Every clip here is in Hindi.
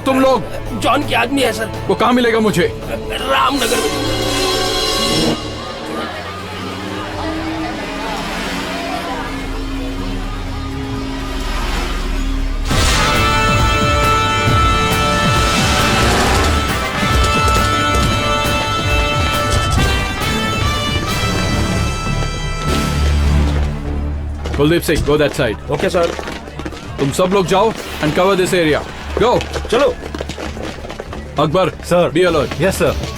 तुम लोग? जॉन के आदमी है सर। वो कहाँ मिलेगा मुझे? रामनगर में। Kuldeep Singh, go that side. Okay sir. तुम सब लोग जाओ and cover this area. Go. चलो। Akbar, sir. be alert. Yes sir.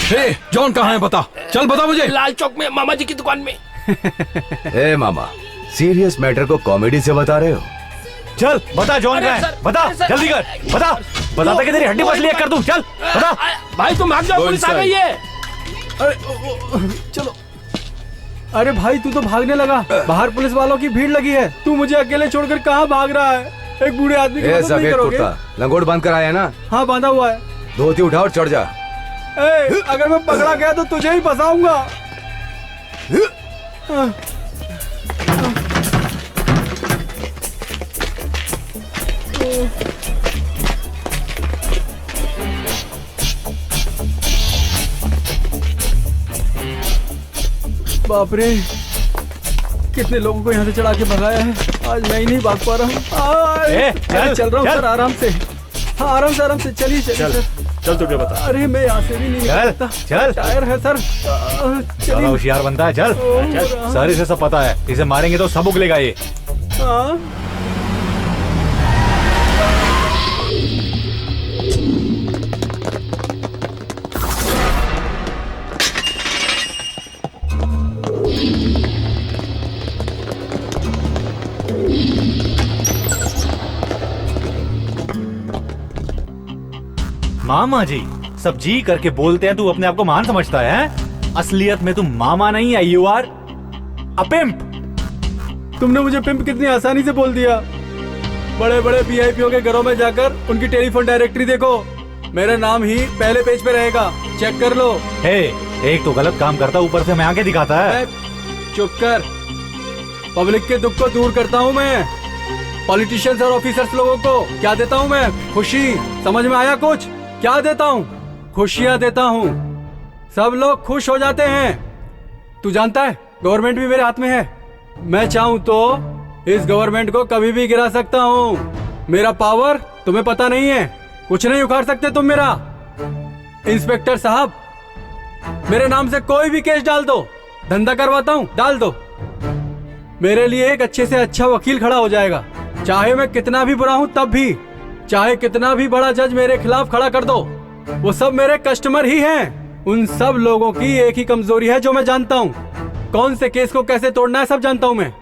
Hey, John कहाँ है बता? चल बता मुझे। लाल चौक में मामा जी की दुकान में। ए मामा, सीरियस मैटर को कॉमेडी से बता रहे हो? चल बता जॉन अरे कहाँ है, सर, बता अरे सर, जल्दी कर, बता बताते कि तेरी हड्डी पसली एक कर दूं, चल बता। भाई तुम भाग जाओ, Go पुलिस आ inside. गई है। चलो। अरे भाई तू तो भागने लगा, बाहर पुलिस वालों की भीड़ लगी है। तू मुझे अकेले छोड़कर कहाँ भाग रहा है? एक बूढ़े आदमी की ए मदद नहीं सफेद करोगे? कुर्ता, लंगोट बांध कर आया ना? हाँ बांधा हुआ है। धोती उठा और चढ़ जा। ए, अगर मैं पकड़ा गया तो तुझे ही फंसाऊंगा। बाप रे, कितने लोगों को यहाँ से चढ़ा के भगाया है। आज मैं ही नहीं भाग पा रहा हूँ। ए, चल, चल रहा हूँ चल। सर, आराम से। हाँ आराम से चलिए चल सर। चल तुझे बता। अरे मैं यहाँ से भी नहीं निकल चल, सकता। चल। टायर है सर। साला चलिए। होशियार बनता है, चल चल। सर इसे सब पता है, इसे मारेंगे तो सब उगलेगा ये। हाँ। मामा जी सब जी करके बोलते हैं, तू अपने आप को महान समझता है? असलियत में तू मामा नहीं है, यू आर अ पिम्प। तुमने मुझे पिंप कितनी आसानी से बोल दिया। बड़े बड़े वीआईपीओ के घरों में जाकर उनकी टेलीफोन डायरेक्टरी देखो, मेरा नाम ही पहले पेज पे रहेगा, चेक कर लो। हे, एक तो गलत काम करता, ऊपर से मैं आके दिखाता है। चुप कर, पब्लिक के दुख को दूर करता हूँ मैं। पॉलिटिशियंस और ऑफिसर्स लोगों को क्या देता हूँ मैं? खुशी। समझ में आया कुछ? क्या देता हूँ? खुशियाँ देता हूँ। सब लोग खुश हो जाते हैं। तू जानता है गवर्नमेंट भी मेरे हाथ में है। मैं चाहूँ तो इस गवर्नमेंट को कभी भी गिरा सकता हूँ। मेरा पावर तुम्हें पता नहीं है, कुछ नहीं उखाड़ सकते तुम मेरा। इंस्पेक्टर साहब, मेरे नाम से कोई भी केस डाल दो, धंधा करवाता हूँ, डाल दो। मेरे लिए एक अच्छे से अच्छा वकील खड़ा हो जाएगा, चाहे मैं कितना भी बुरा हूँ तब भी। चाहे कितना भी बड़ा जज मेरे खिलाफ खड़ा कर दो, वो सब मेरे कस्टमर ही हैं। उन सब लोगों की एक ही कमजोरी है जो मैं जानता हूँ। कौन से केस को कैसे तोड़ना है सब जानता हूँ मैं,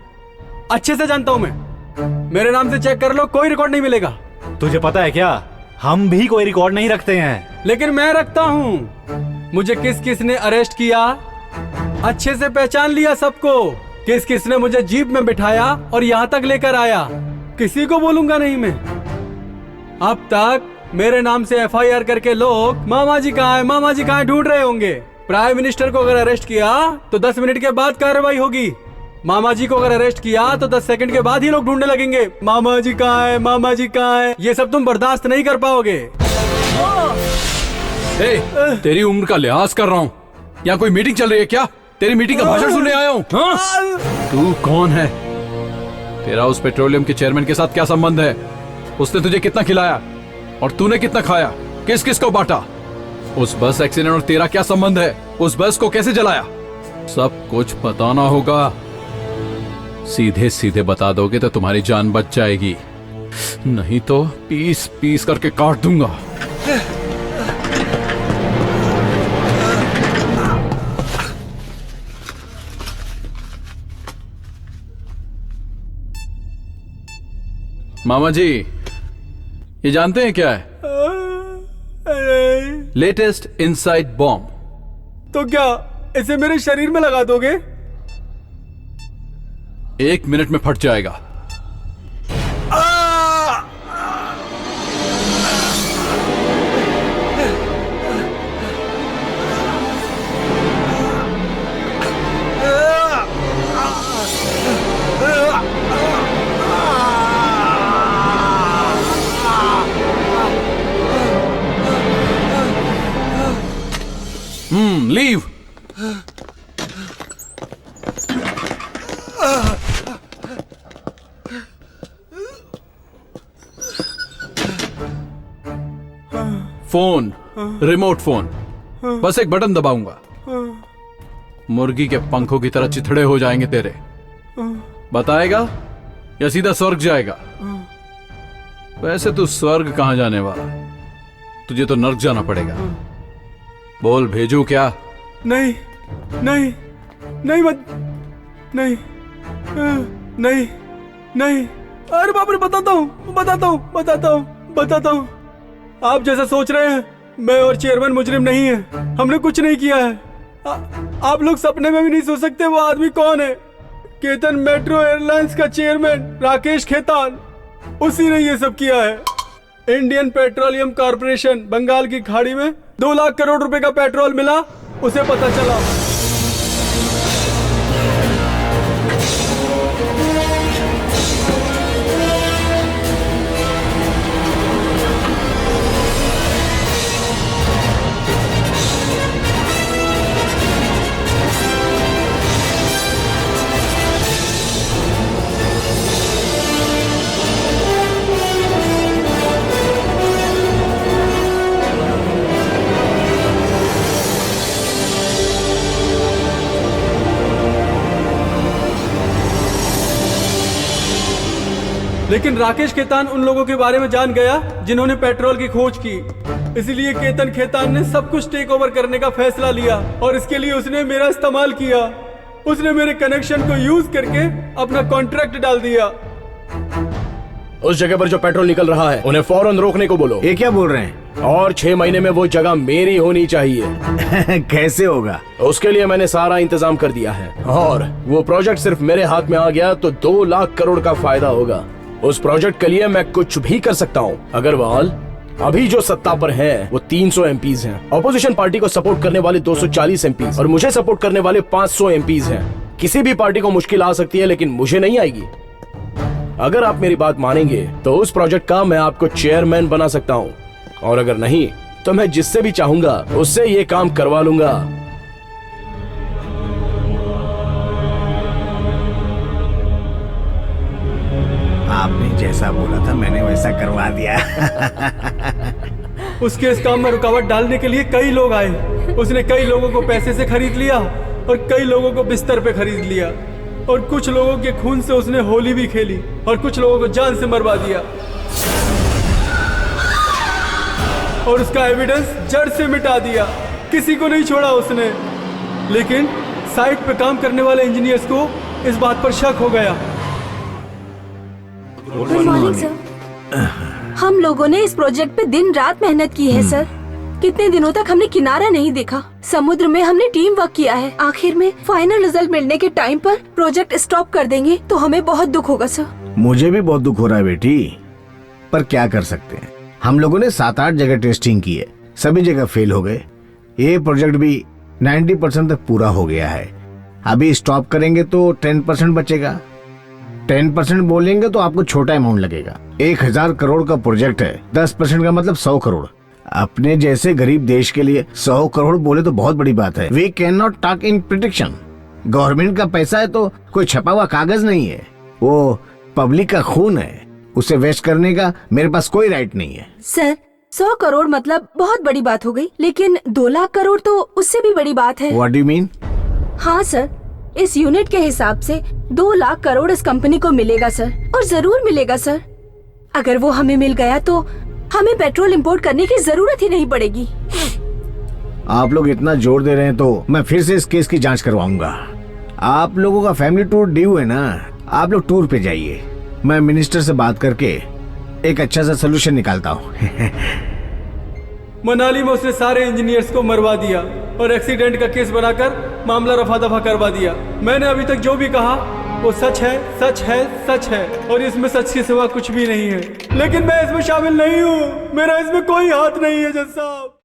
अच्छे से जानता हूँ मैं। मेरे नाम से चेक कर लो, कोई रिकॉर्ड नहीं मिलेगा। तुझे पता है क्या, हम भी कोई रिकॉर्ड नहीं रखते हैं। लेकिन मैं रखता हूँ। मुझे किस किस ने अरेस्ट किया, अच्छे से पहचान लिया सबको। किस किस ने मुझे जीप में बिठाया और यहाँ तक लेकर आया, किसी को बोलूंगा नहीं मैं। अब तक मेरे नाम से एफआईआर करके लोग मामा जी कहाँ है, मामा जी कहाँ है ढूंढ रहे होंगे। प्राइम मिनिस्टर को अगर अरेस्ट किया तो 10 मिनट के बाद कार्रवाई होगी। मामा जी को अगर अरेस्ट किया तो 10 सेकंड के बाद ही लोग ढूंढने लगेंगे, मामा जी कहाँ है, मामा जी कहाँ है। ये सब तुम बर्दाश्त नहीं कर पाओगे। तेरी उम्र का लिहाज कर रहा हूँ। यहाँ कोई मीटिंग चल रही है क्या? तेरी मीटिंग का भाषण सुनने आया हूँ। हाँ? तू कौन है? तेरा उस पेट्रोलियम के चेयरमैन के साथ क्या संबंध है? उसने तुझे कितना खिलाया और तूने कितना खाया? किस किस को बांटा? उस बस एक्सीडेंट और तेरा क्या संबंध है? उस बस को कैसे जलाया? सब कुछ बताना होगा। सीधे सीधे बता दोगे तो तुम्हारी जान बच जाएगी, नहीं तो पीस पीस करके काट दूंगा। मामा जी, ये जानते हैं क्या है? Latest inside bomb. तो क्या इसे मेरे शरीर में लगा दोगे? 1 मिनट में फट जाएगा। लीव। फोन, रिमोट फोन, बस एक बटन दबाऊंगा, मुर्गी के पंखों की तरह चिथड़े हो जाएंगे तेरे। बताएगा या सीधा स्वर्ग जाएगा? वैसे तू स्वर्ग कहां जाने वाला, तुझे तो नर्क जाना पड़ेगा। बोल, भेजू क्या? नहीं नहीं नहीं मत, नहीं नहीं नहीं। अरे बाप रे, बताता हूँ। आप जैसा सोच रहे हैं मैं और चेयरमैन मुजरिम नहीं है। हमने कुछ नहीं किया है। आप लोग सपने में भी नहीं सोच सकते वो आदमी कौन है। केतन मेट्रो एयरलाइंस का चेयरमैन राकेश खेतान, उसी ने ये सब किया है। इंडियन पेट्रोलियम कॉर्पोरेशन बंगाल की खाड़ी में 2 लाख करोड़ रुपए का पेट्रोल मिला, उसे पता चला। लेकिन राकेश खेतान उन लोगों के बारे में जान गया जिन्होंने पेट्रोल की खोज की। इसलिए केतन खेतान ने सब कुछ टेक ओवर करने का फैसला लिया और इसके लिए उसने मेरा इस्तेमाल किया। उसने मेरे कनेक्शन को यूज करके अपना कॉन्ट्रैक्ट डाल दिया। उस जगह पर जो पेट्रोल निकल रहा है उन्हें फौरन रोकने को बोलो। ये क्या बोल रहे हैं? और 6 महीने में वो जगह मेरी होनी चाहिए। कैसे होगा? उसके लिए मैंने सारा इंतजाम कर दिया है और वो प्रोजेक्ट सिर्फ मेरे हाथ में आ गया तो 2 लाख करोड़ का फायदा होगा। उस प्रोजेक्ट के लिए मैं कुछ भी कर सकता हूँ। अग्रवाल, अभी जो सत्ता पर है वो 300 एमपीज हैं। ऑपोजिशन पार्टी को सपोर्ट करने वाले 240 एमपीज और मुझे सपोर्ट करने वाले 500 एमपीज हैं। किसी भी पार्टी को मुश्किल आ सकती है लेकिन मुझे नहीं आएगी। अगर आप मेरी बात मानेंगे तो उस प्रोजेक्ट का मैं आपको चेयरमैन बना सकता हूँ, और अगर नहीं तो मैं जिससे भी चाहूंगा उससे ये काम करवा लूंगा। आपने जैसा बोला था मैंने वैसा करवा दिया। उसके इस काम में रुकावट डालने के लिए कई लोग आए। उसने कई लोगों को पैसे से खरीद लिया और कई लोगों को बिस्तर पे खरीद लिया, और कुछ लोगों के खून से उसने होली भी खेली और कुछ लोगों को जान से मरवा दिया, और उसका एविडेंस जड़ से मिटा दिया। किसी को नहीं छोड़ा उसने। लेकिन साइट पे काम करने वाले इंजीनियर्स को इस बात पर शक हो गया। Good morning sir. हम लोगों ने इस प्रोजेक्ट पे दिन रात मेहनत की है सर। कितने दिनों तक हमने किनारा नहीं देखा। समुद्र में हमने टीम वर्क किया है। आखिर में फाइनल रिजल्ट मिलने के टाइम पर प्रोजेक्ट स्टॉप कर देंगे तो हमें बहुत दुख होगा सर। मुझे भी बहुत दुख हो रहा है बेटी, पर क्या कर सकते हैं। हम लोगों ने 7-8 जगह टेस्टिंग की है, सभी जगह फेल हो गए। ये प्रोजेक्ट भी 90% तक पूरा हो गया है। अभी स्टॉप करेंगे तो 10% बचेगा। 10% बोलेंगे तो आपको छोटा अमाउंट लगेगा। 1000 करोड़ का प्रोजेक्ट है, 10% का मतलब 100 करोड़। अपने जैसे गरीब देश के लिए 100 करोड़ बोले तो बहुत बड़ी बात है। We can not talk in prediction. Government का पैसा है तो कोई छपा हुआ कागज नहीं है। वो पब्लिक का खून है, उसे वेस्ट करने का मेरे पास कोई राइट नहीं है। सर 100 करोड़ मतलब बहुत बड़ी बात हो गई, लेकिन 2 लाख करोड़ तो उससे भी बड़ी बात है। What do you mean? हाँ सर, इस यूनिट के हिसाब से 2 लाख करोड़ इस कंपनी को मिलेगा सर, और जरूर मिलेगा सर। अगर वो हमें मिल गया तो हमें पेट्रोल इंपोर्ट करने की जरूरत ही नहीं पड़ेगी। आप लोग इतना जोर दे रहे हैं तो मैं फिर से इस केस की जांच करवाऊंगा। आप लोगों का फैमिली टूर ड्यू है ना, आप लोग टूर पे जाइए, मैं मिनिस्टर से बात करके एक अच्छा सा सोल्यूशन निकालता हूँ। मनाली में उसने सारे इंजीनियर्स को मरवा दिया और एक्सीडेंट का केस बनाकर मामला रफा दफा करवा दिया। मैंने अभी तक जो भी कहा वो सच है, सच है, सच है, और इसमें सच के सिवा कुछ भी नहीं है। लेकिन मैं इसमें शामिल नहीं हूँ, मेरा इसमें कोई हाथ नहीं है जज साहब।